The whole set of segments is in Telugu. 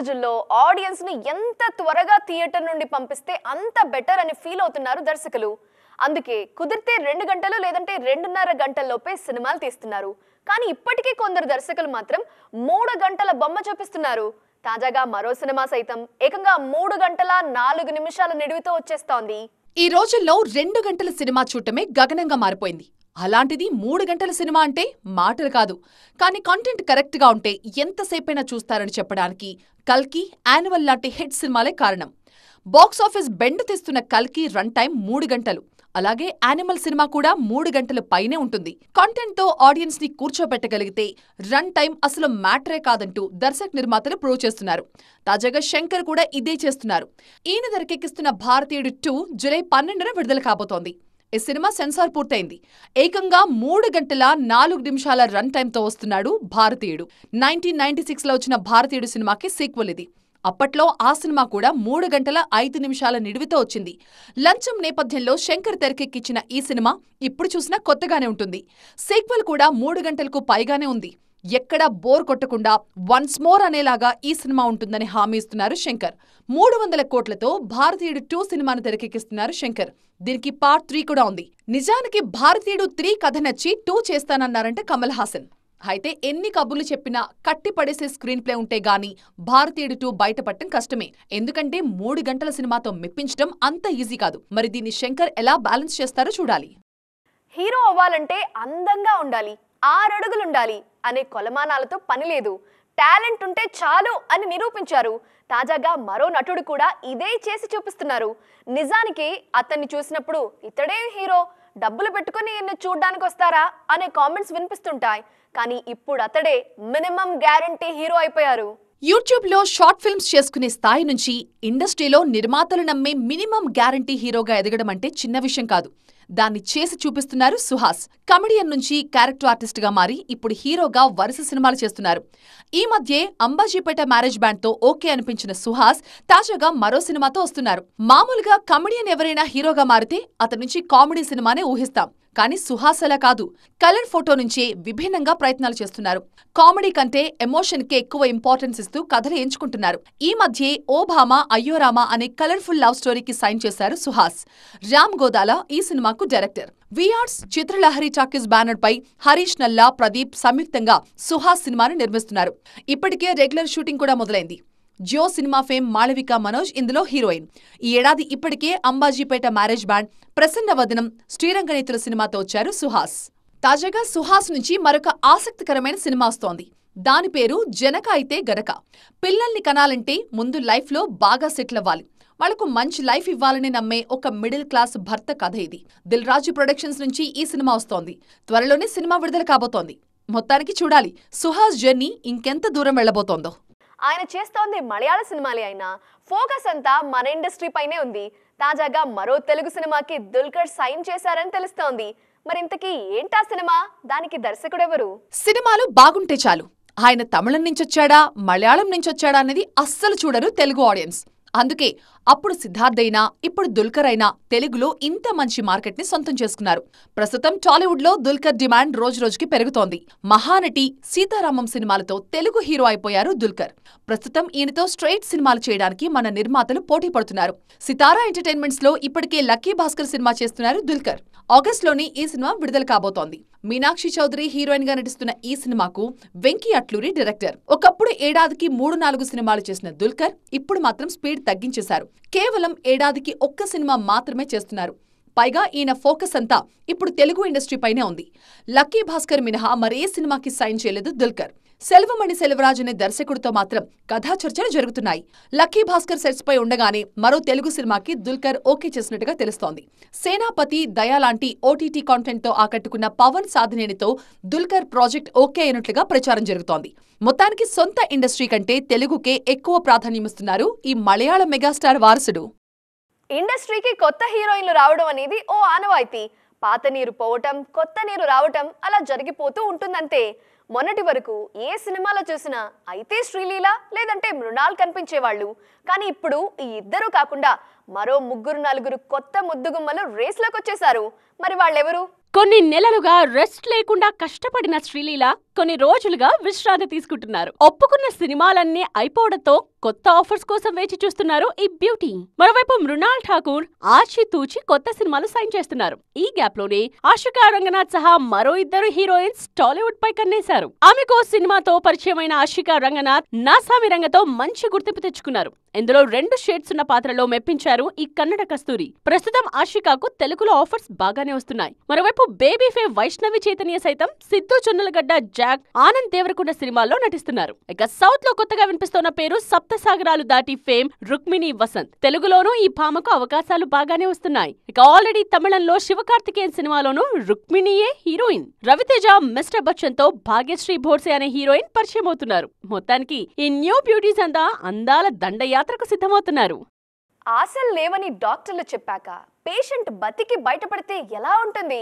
రోజుల్లో ఆడియన్స్ ని ఎంత త్వరగా థియేటర్ నుండి పంపిస్తే అంత బెటర్ అని ఫీల్ అవుతున్నారు దర్శకులు. అందుకే కుదిరితే 2 గంటలు లేదంటే 2.5 గంటల్లోపే సినిమాలు తీస్తున్నారు. కానీ ఇప్పటికీ కొందరు దర్శకులు మాత్రం 3 గంటల బొమ్మ చూపిస్తున్నారు. తాజాగా మరో సినిమా సైతం ఏకంగా 3 గంటల 4 నిమిషాల నిడివితో వచ్చేస్తోంది. ఈ రోజుల్లో 2 గంటల సినిమా చూడటమే గగనంగా మారిపోయింది. అలాంటిది 3 గంటల సినిమా అంటే మాటలు కాదు. కానీ కంటెంట్ కరెక్ట్ గా ఉంటే ఎంతసేపైనా చూస్తారని చెప్పడానికి కల్కి, యానిమల్ లాంటి హిట్ సినిమాలే కారణం. బాక్సాఫీస్ బెండ్ తెస్తున్న కల్కి రన్ టైం 3 గంటలు. అలాగే యానిమల్ సినిమా కూడా 3 గంటల పైనే ఉంటుంది. కంటెంట్ తో ఆడియన్స్ ని కూర్చోబెట్టగలిగితే రన్ టైం అసలు మ్యాటరే కాదంటూ దర్శక నిర్మాతలు ప్రూవ్ చేస్తున్నారు. తాజాగా శంకర్ కూడా ఇదే చేస్తున్నారు. ఈయన తెరకెక్కిస్తున్న భారతీయుడు 2 జూలై 12న విడుదల కాబోతోంది. ఈ సినిమా సెన్సార్ పూర్తయింది. ఏకంగా 3 గంటల 4 నిమిషాల రన్ టైంతో వస్తున్నాడు భారతీయుడు. 1996లో వచ్చిన భారతీయుడు సినిమాకి సీక్వెల్ ఇది. అప్పట్లో ఆ సినిమా కూడా 3 గంటల 5 నిమిషాల నిడివితో వచ్చింది. లంచం నేపథ్యంలో శంకర్ తెరకెక్కించిన ఈ సినిమా ఇప్పుడు చూసినా కొత్తగానే ఉంటుంది. సీక్వెల్ కూడా 3 గంటలకు పైగానే ఉంది. ఎక్కడా బోర్ కొట్టకుండా వన్స్ మోర్ అనేలాగా ఈ సినిమా ఉంటుందని హామీ ఇస్తున్నారు శంకర్. 300 కోట్లతో భారతీయుడు 2 సినిమాను తెరకెక్కిస్తున్నారు శంకర్. దీనికి పార్ట్ 3 కూడా ఉంది. నిజానికి భారతీయుడు 3 కథ నచ్చి 2 చేస్తానన్నారంటే కమల్ హాసన్. అయితే ఎన్ని కబుర్లు చెప్పినా కట్టిపడేసే స్క్రీన్ ప్లే ఉంటే గానీ భారతీయుడు 2 బయటపడటం కష్టమే. ఎందుకంటే 3 గంటల సినిమాతో మెప్పించడం అంత ఈజీ కాదు. మరి దీన్ని శంకర్ ఎలా బ్యాలెన్స్ చేస్తారో చూడాలి. హీరో అవ్వాలంటే అందంగా ఉండాలి, 6 అడుగులుండాలి అనే కొలమానాలతో పని లేదు. టాలెంట్ ఉంటే చాలు అని నిరూపించారు. తాజాగా మరో నటుడు కూడా ఇదే చేసి చూపిస్తున్నారు. నిజానికి అతన్ని చూసినప్పుడు ఇతడే హీరో, డబ్బులు పెట్టుకుని ఈయన్ని చూడ్డానికి వస్తారా అనే కామెంట్స్ వినిపిస్తుంటాయి. కానీ ఇప్పుడు అతడే మినిమం గ్యారంటీ హీరో అయిపోయారు. యూట్యూబ్ లో షార్ట్ ఫిల్మ్స్ చేసుకునే స్థాయి నుంచి ఇండస్ట్రీలో నిర్మాతలు నమ్మే మినిమం గ్యారంటీ హీరోగా ఎదగడం అంటే చిన్న విషయం కాదు. దాన్ని చేసి చూపిస్తున్నారు సుహాస్. కమెడియన్ నుంచి క్యారెక్టర్ ఆర్టిస్ట్ గా మారి ఇప్పుడు హీరోగా వరుస సినిమాలు చేస్తున్నారు. ఈ మధ్యే అంబాజీపేట మ్యారేజ్ బ్యాండ్ తో ఓకే అనిపించిన సుహాస్ తాజాగా మరో సినిమాతో వస్తున్నారు. మామూలుగా కమెడియన్ ఎవరైనా హీరోగా మారితే అతని నుంచి కామెడీ సినిమానే ఊహిస్తాం. కానీ సుహాస్ అలా కాదు. కలర్ ఫోటో నుంచే విభిన్నంగా ప్రయత్నాలు చేస్తున్నారు. కామెడీ కంటే ఎమోషన్ కే ఎక్కువ ఇంపార్టెన్స్ ఇస్తూ కథలు ఎంచుకుంటున్నారు. ఈ మధ్యే ఓ భామ అయ్యో రామా అనే కలర్ఫుల్ లవ్ స్టోరీకి సైన్ చేశారు సుహాస్. రామ్ గోదాల ఈ సినిమాకు డైరెక్టర్. విఆర్స్ చిత్రలహరి టాకీస్ బ్యానర్ పై హరీష్ నల్లా, ప్రదీప్ సంయుక్తంగా సుహాస్ సినిమాను నిర్మిస్తున్నారు. ఇప్పటికే రెగ్యులర్ షూటింగ్ కూడా మొదలైంది. జియో సినిమా ఫేమ్ మాళవిక మనోజ్ ఇందులో హీరోయిన్. ఈ ఏడాది ఇప్పటికే అంబాజీపేట మ్యారేజ్ బ్యాండ్, ప్రసన్నవదనం, శ్రీరంగనీతుల సినిమాతో వచ్చారు సుహాస్. తాజాగా సుహాస్ నుంచి మరొక ఆసక్తికరమైన సినిమా వస్తోంది. దాని పేరు జనక అయితే గనక. పిల్లల్ని కనాలంటే ముందు లైఫ్లో బాగా సెటిల్ అవ్వాలి, వాళ్లకు మంచి లైఫ్ ఇవ్వాలని నమ్మే ఒక మిడిల్ క్లాస్ భర్త కథ ఇది. దిల్ రాజు ప్రొడక్షన్స్ నుంచి ఈ సినిమా వస్తోంది. త్వరలోనే సినిమా విడుదల కాబోతోంది. మొత్తానికి చూడాలి సుహాస్ జర్నీ ఇంకెంత దూరం వెళ్లబోతోందో. ఆయన చేస్తోంది మలయాళ సినిమాలే అయినా ఫోకస్ అంతా మన ఇండస్ట్రీ పైనే ఉంది. తాజాగా మరో తెలుగు సినిమాకి దుల్కర్ సైన్ చేశారని తెలుస్తోంది. మరింతకీ ఏంటా సినిమా, దానికి దర్శకుడెవరు? సినిమాలు బాగుంటే చాలు. ఆయన తమిళం నుంచొచ్చాడా, మలయాళం నుంచొచ్చాడా అనేది అస్సలు చూడరు తెలుగు ఆడియన్స్. అందుకే అప్పుడు సిద్ధార్థ్ అయినా ఇప్పుడు దుల్కర్ అయినా తెలుగులో ఇంత మంచి మార్కెట్ ని సొంతం చేసుకున్నారు. ప్రస్తుతం టాలీవుడ్ లో దుల్కర్ డిమాండ్ రోజురోజుకి పెరుగుతోంది. మహానటి, సీతారామం సినిమాలతో తెలుగు హీరో అయిపోయారు దుల్కర్. ప్రస్తుతం ఈయనతో స్ట్రైట్ సినిమాలు చేయడానికి మన నిర్మాతలు పోటీ పడుతున్నారు. సితారా ఎంటర్టైన్మెంట్స్ లో ఇప్పటికే లక్కీ భాస్కర్ సినిమా చేస్తున్నారు దుల్కర్. ఆగస్టులోని ఈ సినిమా విడుదల కాబోతోంది. మీనాక్షి చౌదరి హీరోయిన్ గా నటిస్తున్న ఈ సినిమాకు వెంకీ అట్లూరి డైరెక్టర్. ఒకప్పుడు ఏడాదికి 3-4 సినిమాలు చేసిన దుల్కర్ ఇప్పుడు మాత్రం స్పీడ్ తగ్గించేశారు. కేవలం ఏడాదికి 1 సినిమా మాత్రమే చేస్తున్నారు. పైగా ఈయన ఫోకస్ అంతా ఇప్పుడు తెలుగు ఇండస్ట్రీ పైనే ఉంది. లక్కీ భాస్కర్ మినహా మరే సినిమాకి సైన్ చేయలేదు దుల్కర్. సెల్వమణి సెల్వరాజ్ అనే దర్శకుడితో మాత్రం కథా చర్చలు జరుగుతున్నాయి. లక్కీ భాస్కర్ సెట్స్ పై ఉండగానే మరో తెలుగు సినిమాకి దుల్కర్ ఓకే చేసినట్టుగా తెలుస్తోంది. సేనాపతి, దయా లాంటి ఓటీటీ కాంటెంట్ తో ఆకట్టుకున్న పవన్ సాధినేనితో దుల్కర్ ప్రాజెక్ట్ ఓకే అయినట్లుగా ప్రచారం జరుగుతోంది. మొత్తానికి సొంత ఇండస్ట్రీ కంటే తెలుగుకే ఎక్కువ ప్రాధాన్యమిస్తున్నారు ఈ మలయాళ మెగాస్టార్ వారసుడు. ఇండస్ట్రీకి కొత్త హీరోయిన్లు రావడం అనేది ఓ ఆనవాయితీ. పాత నీరు పోవటం, కొత్త నీరు రావటం అలా జరిగిపోతూ ఉంటుందంతే. మొన్నటి వరకు ఏ సినిమాలో చూసినా అయితే శ్రీలీల లేదంటే మృణాల్ కనిపించేవాళ్ళు. కానీ ఇప్పుడు ఈ ఇద్దరు కాకుండా మరో 3-4 కొత్త ముద్దుగుమ్మలు రేస్లోకి వచ్చేశారు. మరి వాళ్ళెవరు? కొన్ని నెలలుగా రెస్ట్ లేకుండా కష్టపడిన శ్రీలీల కొన్ని రోజులుగా విశ్రాంతి తీసుకుంటున్నారు. ఒప్పుకున్న సినిమాలన్నీ అయిపోవడంతో కొత్త ఆఫర్స్ కోసం వేచి చూస్తున్నారు ఈ బ్యూటీ. మరోవైపు మృణాల్ ఠాకూర్ ఆచితూచి కొత్త సినిమాలు సైన్ చేస్తున్నారు. ఈ గ్యాప్ లోనే ఆషికా రంగనాథ్ సహా మరో 2 హీరోయిన్స్ టాలీవుడ్ పై కన్నేశారు. ఆమెకో సినిమాతో పరిచయమైన ఆషికా రంగనాథ్ నాసామి రంగతో మంచి గుర్తింపు తెచ్చుకున్నారు. ఇందులో 2 షేడ్స్ ఉన్న పాత్రలో మెప్పించారు ఈ కన్నడ కస్తూరి. ప్రస్తుతం ఆషికాకు తెలుగులో ఆఫర్స్ బాగానే వస్తున్నాయి. మరోవైపు బేబీ ఫే వైష్ణవి చైతన్య సైతం సిద్ధు చొన్నలగడ్డ, జాక్, ఆనంద్ దేవరకొండ సినిమాల్లో నటిస్తున్నారు. ఇక సౌత్ లో కొత్తగా వినిపిస్తున్న పేరు సప్తసాగరాలు దాటి ఫేమ్ రుక్మిణి వసంత్. తెలుగులోనూ ఈ భామకు అవకాశాలు బాగానే వస్తున్నాయి. ఇక ఆల్రెడీ తమిళంలో శివకార్తికేయన్ సినిమాలోనూ రుక్మిణియే హీరోయిన్. రవితేజ మిస్టర్ బచ్చన్ తో భాగ్యశ్రీ భోర్సే అనే హీరోయిన్ పరిచయం అవుతున్నారు. మొత్తానికి ఈ న్యూ బ్యూటీస్ అంతా అందాల దండయాత్రకు సిద్ధమవుతున్నారు. ఆశలు లేవని డాక్టర్లు చెప్పాక పేషెంట్ బతికి బయటపడితే ఎలా ఉంటుంది?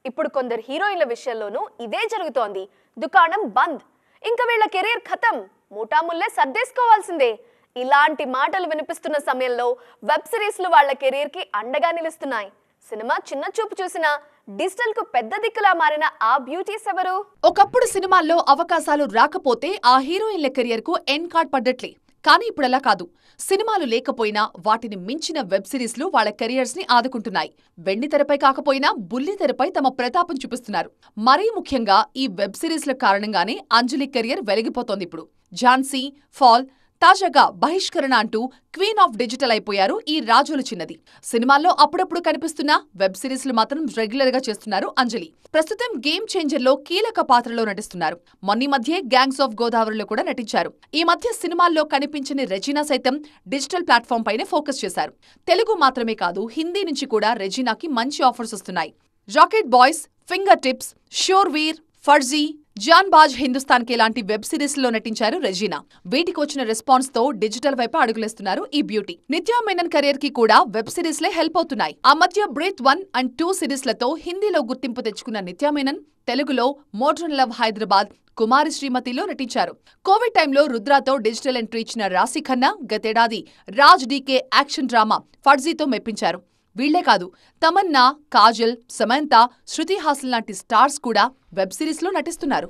ఇప్పుడు కొందరు హీరోయిన్ల విషయంలోనూ ఇదే జరుగుతోంది. దుకాణం బంద్, ఇంకా వీళ్ళ కెరీర్ ఖతం, మూటాముల్లే సర్దేసుకోవాల్సిందే. ఇలాంటి మాటలు వినిపిస్తున్న సమయంలో వెబ్ సిరీస్లు వాళ్ళ కెరీర్ కి అండగా నిలుస్తున్నాయి. సినిమా చిన్న చూపు చూసినా డిజిటల్ కు పెద్ద దిక్కులా మారిన ఆ బ్యూటీస్ ఎవరు? ఒకప్పుడు సినిమాల్లో అవకాశాలు రాకపోతే ఆ హీరోయిన్ల కెరియర్ కు ఎండ్ కార్డ్ పడ్డట్లే. కానీ ఇప్పుడలా కాదు. సినిమాలు లేకపోయినా వాటిని మించిన వెబ్ సిరీస్లు వాళ్ళ కెరియర్స్ ని ఆదుకుంటున్నాయి. వెండితెరపై కాకపోయినా బుల్లితెరపై తమ ప్రతాపం చూపిస్తున్నారు. మరీ ముఖ్యంగా ఈ వెబ్ సిరీస్ల కారణంగానే అంజలి కెరియర్ వెలిగిపోతోంది. ఇప్పుడు ఝాన్సీ, ఫాల్, తాజాగా బహిష్కరణ అంటూ క్వీన్ ఆఫ్ డిజిటల్ అయిపోయారు ఈ రాజుల చిన్నది. సినిమాల్లో అప్పుడప్పుడు కనిపిస్తున్న వెబ్ సిరీస్లు మాత్రం రెగ్యులర్ గా చేస్తున్నారు అంజలి. ప్రస్తుతం గేమ్ చేంజర్ లో కీలక పాత్రలో నటిస్తున్నారు. మొన్నీ మధ్యే గ్యాంగ్స్ ఆఫ్ గోదావరిలో కూడా నటించారు. ఈ మధ్య సినిమాల్లో కనిపించని రెజీనా సైతం డిజిటల్ ప్లాట్ఫామ్ పైనే ఫోకస్ చేశారు. తెలుగు మాత్రమే కాదు, హిందీ నుంచి కూడా రెజీనాకి మంచి ఆఫర్స్ వస్తున్నాయి. Rocket boys, finger tips, షోర్వీర్, Farzi, John బాజ్ Hindustan కి లాంటి వెబ్ సిరీస్ లో నటించారు రెజీనా. వీటికి వచ్చిన రెస్పాన్స్ తో డిజిటల్ వైపు అడుగులేస్తున్నారు ఈ బ్యూటీ. నిత్యా మేనన్ కెరీర్ కి కూడా వెబ్ సిరీస్లే హెల్ప్ అవుతున్నాయి. ఆ మధ్య బ్రేత్ 1 and 2 సిరీస్లతో హిందీలో గుర్తింపు తెచ్చుకున్న నిత్యా మేనన్ తెలుగులో మోడ్రన్ లవ్ హైదరాబాద్, కుమారి శ్రీమతిలో నటించారు. కోవిడ్ టైంలో రుద్రాతో డిజిటల్ ఎంట్రీ ఇచ్చిన రాశి ఖన్నా గతేడాది రాజ్ డీకే యాక్షన్ డ్రామా ఫర్జీతో మెప్పించారు. వీళ్లే కాదు, తమన్నా, కాజల్, సమంత, శృతి హాసన్ లాంటి స్టార్స్ కూడా వెబ్ సిరీస్ లో నటిస్తున్నారు.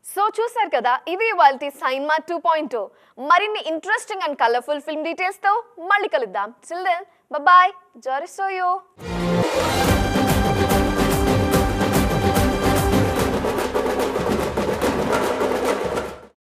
సో చూసారు కదా, ఇవి ఇవాల్టి సైన్మా 2.0. మరిన్ని interesting and colourful film details తో మళ్ళీ కలుద్దాం. Till then, bye bye. Jory Soyo.